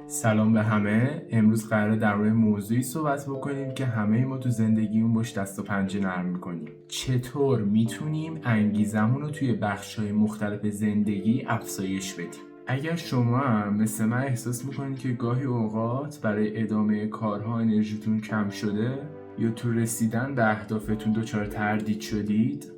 سلام به همه. امروز قراره در مورد موضوعی صحبت بکنیم که همه ما تو زندگیمون باش دست و پنجه نرم میکنیم. چطور میتونیم انگیزمون رو توی بخش‌های مختلف زندگی افزایش بدیم؟ اگر شما هم مثل من احساس میکنید که گاهی اوقات برای ادامه کارها انرژیتون کم شده یا تو رسیدن به اهدافتون دچار تردید شدید،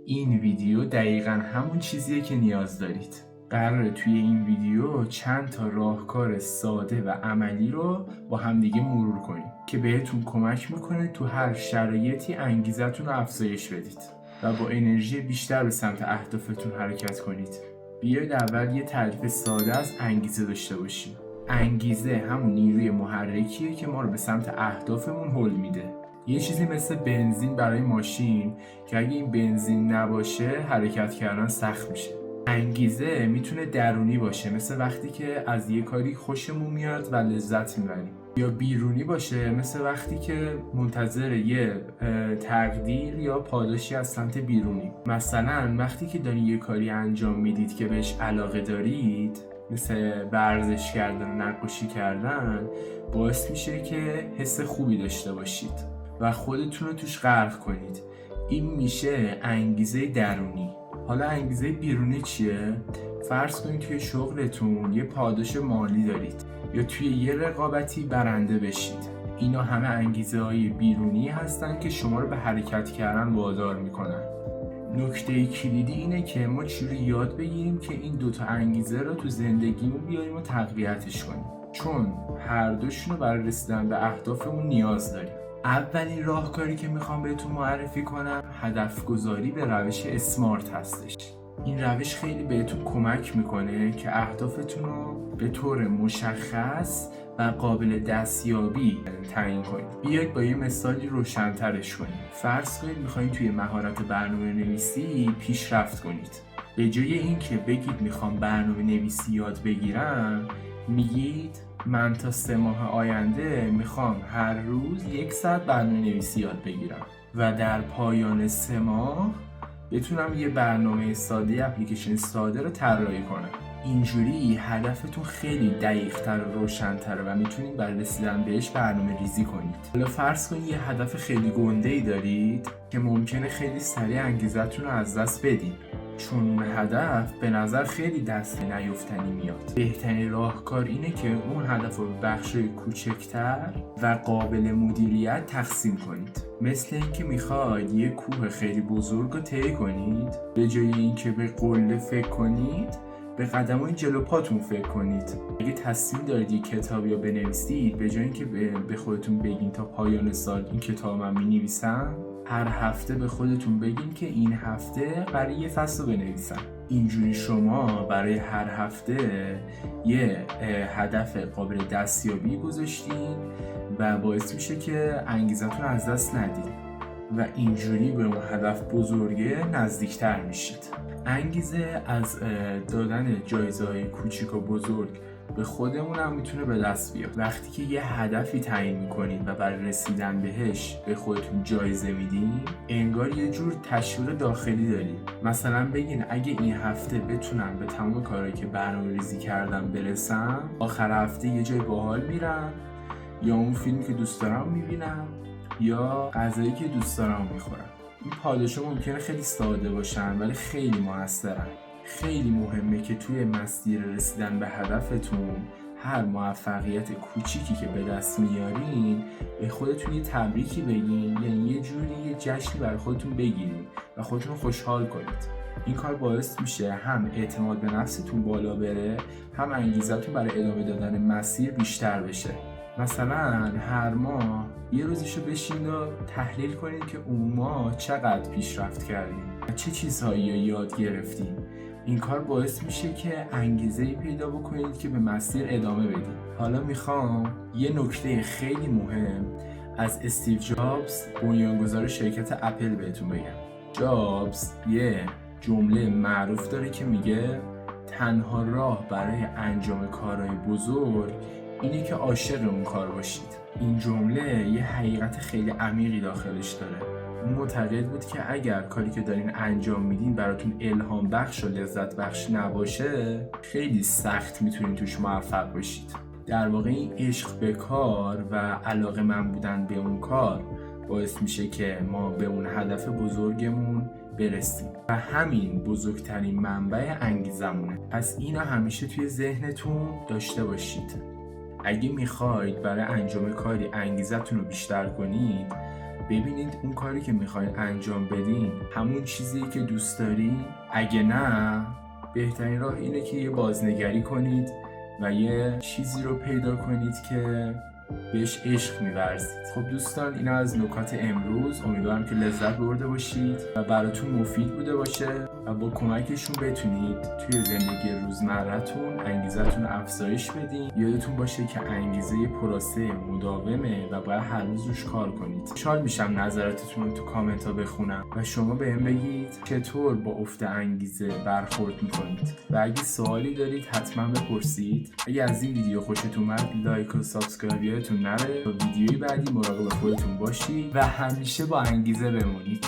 این ویدیو دقیقاً همون چیزیه که نیاز دارید. قراره توی این ویدیو چند تا راهکار ساده و عملی رو با همدیگه مرور کنیم که بهتون کمک میکنه تو هر شرایطی انگیزتون رو افزایش بدید و با انرژی بیشتر به سمت اهدافتون حرکت کنید. بیاید اول یه تعریف ساده از انگیزه داشته باشیم. انگیزه همون نیروی محرکیه که ما رو به سمت اهدافمون هل میده. یه چیزی مثل بنزین برای ماشین که اگه این بنزین نباشه حرکت کردن سخت میشه. انگیزه میتونه درونی باشه، مثل وقتی که از یه کاری خوشمون میاد و لذت میبریم، یا بیرونی باشه، مثل وقتی که منتظر یه تقدیر یا پاداشی از سمت بیرونی. مثلا وقتی که دارین یه کاری انجام میدید که بهش علاقه دارید، مثل ورزش کردن و نقاشی کردن، باعث میشه که حس خوبی داشته باشید و خودتون رو توش غرق کنید. این میشه انگیزه درونی. حالا انگیزه بیرونی چیه؟ فرض کنید توی شغلتون یه پاداش مالی دارید یا توی یه رقابتی برنده بشید. اینا همه انگیزه های بیرونی هستن که شما رو به حرکت کردن وادار میکنن. نکته کلیدی اینه که ما چجوری یاد بگیریم که این دوتا انگیزه رو تو زندگیمون بیاریم و تقویتش کنیم، چون هر دوشون رو برای رسیدن به اهدافمون نیاز داریم. اولین راهکاری که میخوام بهتون معرفی کنم هدف گذاری به روش اسمارت هستش. این روش خیلی بهتون کمک میکنه که اهدافتون رو به طور مشخص و قابل دستیابی تعیین کنید. بیایید با یه مثالی روشن‌ترش کنیم. فرض کنید میخواید توی مهارت برنامه نویسی پیشرفت کنید. به جای اینکه بگید میخوام برنامه نویسی یاد بگیرم، میگید من تا 3 ماه آینده میخوام هر روز 1 ساعت برنامه نویسی یاد بگیرم و در پایان 3 ماه بتونم یه برنامه ساده، اپلیکیشن ساده رو طراحی کنم. اینجوری هدفتون خیلی دقیق‌تر و روشن‌تره و میتونید برای رسیدن بهش برنامه ریزی کنید. حالا فرض کنید یه هدف خیلی گنده‌ای دارید که ممکنه خیلی سریع انگیزتون رو از دست بدید، چون اون هدف به نظر خیلی دست نیافتنی میاد. بهترین راهکار اینه که اون هدف رو به بخش‌های کوچکتر و قابل مدیریت تقسیم کنید. مثل اینکه میخواید یه کوه خیلی بزرگ رو طی کنید، به جای اینکه به قله فکر کنید به قدم‌های جلو پاتون فکر کنید. اگه تصمیم دارید یه کتابی رو بنویسید، به جای اینکه به خودتون بگین تا پایان سال این کتاب من می‌نویسم، هر هفته به خودتون بگین که این هفته برای یه فصل رو بنویسم. اینجوری شما برای هر هفته یه هدف قابل دستیابی گذاشتین و باعث میشه که انگیزتون از دست ندید و اینجوری به اون هدف بزرگه نزدیکتر میشید. انگیزه از دادن جایزه‌های کوچیک و بزرگ به خودمون هم میتونه به دست بیاد. وقتی که یه هدفی تعیین میکنید و برای رسیدن بهش به خودتون جایزه میدین، انگار یه جور تشویق داخلی دارید. مثلا بگین اگه این هفته بتونم به تمام کارهایی که برنامه ریزی کردم برسم، آخر هفته یه جای باحال میرم، یا اون فیلمی که دوست دارم میبینم، یا غذایی که دوست دارم میخورم. این پاداشا ممکنه خیلی ساده باشن ولی خیلی موثرن. خیلی مهمه که توی مسیر رسیدن به هدفتون هر موفقیت کوچیکی که به دست میارین به خودتون یه تبریکی بگین، یعنی یه جوری یه جشنی برای خودتون بگیرین و خودتون خشحال کنید. این کار باعث میشه هم اعتماد به نفستون بالا بره، هم انگیزتون برای ادامه دادن مسیر بیشتر بشه. مثلا هر ماه یه روزشو بشین و تحلیل کنید که اون ماه چقدر پیشرفت کردین و چه چیزهایی رو یاد گرفتین. این کار باعث میشه که انگیزه‌ای پیدا بکنید که به مسیر ادامه بدید. حالا میخوام یه نکته خیلی مهم از استیو جابز، بنیانگذار شرکت اپل بهتون بگم. جابز یه جمله معروف داره که میگه تنها راه برای انجام کارهای بزرگ اینه که عاشق اون کار باشید. این جمله یه حقیقت خیلی عمیقی داخلش داره. اون معتقد بود که اگر کاری که دارین انجام میدین براتون الهام بخش و لذت بخش نباشه، خیلی سخت میتونین توش موفق باشید. در واقع این عشق به کار و علاقه من بودن به اون کار باعث میشه که ما به اون هدف بزرگمون برسیم و همین بزرگترین منبع انگیزمونه. پس اینا همیشه توی ذهنتون داشته باشید. اگه میخواید برای انجام کاری انگیزتون رو بیشتر کنید، ببینید اون کاری که میخواید انجام بدین همون چیزی که دوست دارین. اگه نه، بهترین راه اینه که یه بازنگری کنید و یه چیزی رو پیدا کنید که بهش عشق می‌ورزید. خب دوستان، اینا از نکات امروز. امیدوارم که لذت برده باشید و براتون مفید بوده باشه و با کمکشون بتونید توی زندگی روزمره‌تون انگیزتون رو افزایش بدین. یادتون باشه که انگیزه پروسه مداومه و باید هر روز روش کار کنید. خوشحال میشم نظراتتون رو تو کامنت‌ها بخونم و شما بهم بگید چطور با افت انگیزه برخورد می‌کنید و اگه سوالی دارید حتما بپرسید. اگه از این ویدیو خوشتون اومد، لایک و سابسکرایب یادتون نره. تا ویدیوی بعدی مراقب خودتون باشید و همیشه با انگیزه بمونید.